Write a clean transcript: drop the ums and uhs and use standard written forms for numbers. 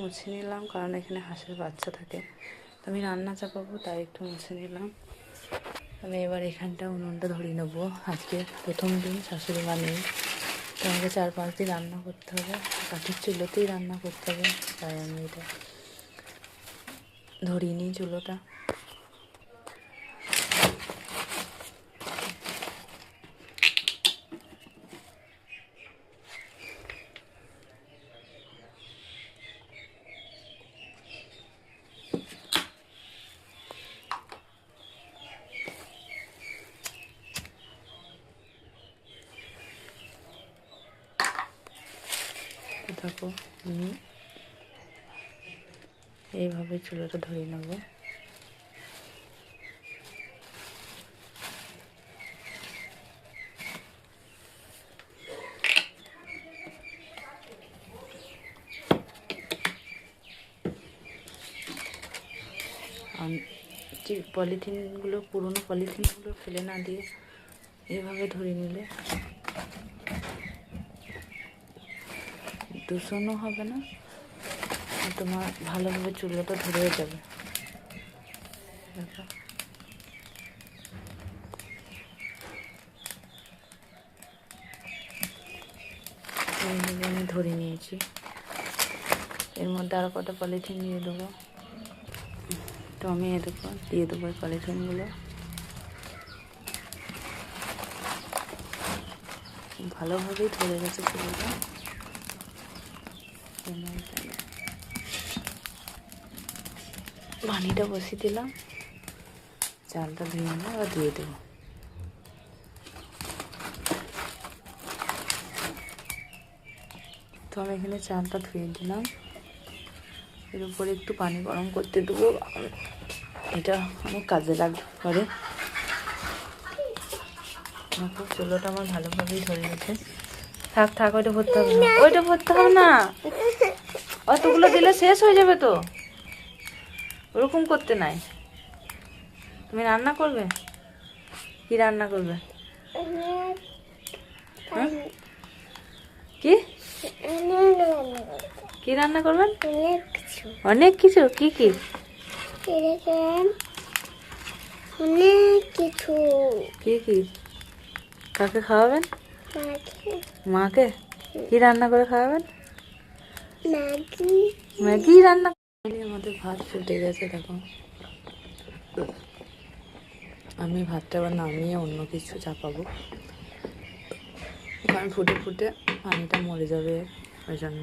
মুছে নিলাম, কারণ এখানে হাঁসের বাচ্চা থাকে, তো আমি রান্না চাপাবো, তাই একটু মুছে নিলাম। আমি এবার এখানটা উনুনটা ধরিয়ে নেবো। আজকে প্রথম দিন, শাশুড়ি মা নেই, তো আমাকে 4-5 দিন রান্না করতে হবে, কাঠের চুলোতেই রান্না করতে হবে, তাই আমি এটা ধরিয়ে নিই চুলোটা। দেখো আমি এইভাবে চুলোটা ধরিয়ে নেবো। যে পলিথিনগুলো, পুরোনো পলিথিনগুলো ফেলে না দিয়ে এভাবে ধরে নিলে দূষণও হবে না, আর তোমার ভালোভাবে চুলোটা ধরেও যাবে। দেখো এইভাবে আমি ধরে নিয়েছি। এর মধ্যে আরও কটা পলিথিন দিয়ে দেবো, তো আমি দিয়ে দেবো এই পলিথিনগুলো। ভালোভাবেই ধরে গেছে চুলোটা। পানিটা বসিয়ে দিলাম, চালটা ধুয়ে নিয়ে আবার দিয়ে দেবো। তো আমি এখানে চালটা ধুয়ে দিলাম, এর উপরে একটু পানি গরম করতে দেবো, এটা অনেক কাজে লাগবে পরে। দেখো চুলোটা আমার ভালোভাবেই ধরে গেছে। থাক থাক, ওইটা ভরতে হবে না, ওইটা ভরতে হবে না, অতগুলো দিলে শেষ হয়ে যাবে তো, ওরকম করতে নাই। তুমি রান্না করবে? কি রান্না করবে? হ্যাঁ? কি কি রান্না করবেন? অনেক কিছু। কি কি? অনেক কিছু। কি কি? কাকে খাওয়াবেন? মাকে। কি রান্না করে খাওয়াবেন? ম্যাগি। ম্যাগি রান্না। আমাদের ভাত ফুটে গেছে, দেখো। আমি ভাতটা আবার নামিয়ে অন্য কিছু চাপাবো, কারণ ফুটে ফুটে পানিটা মরে যাবে, ওই জন্য।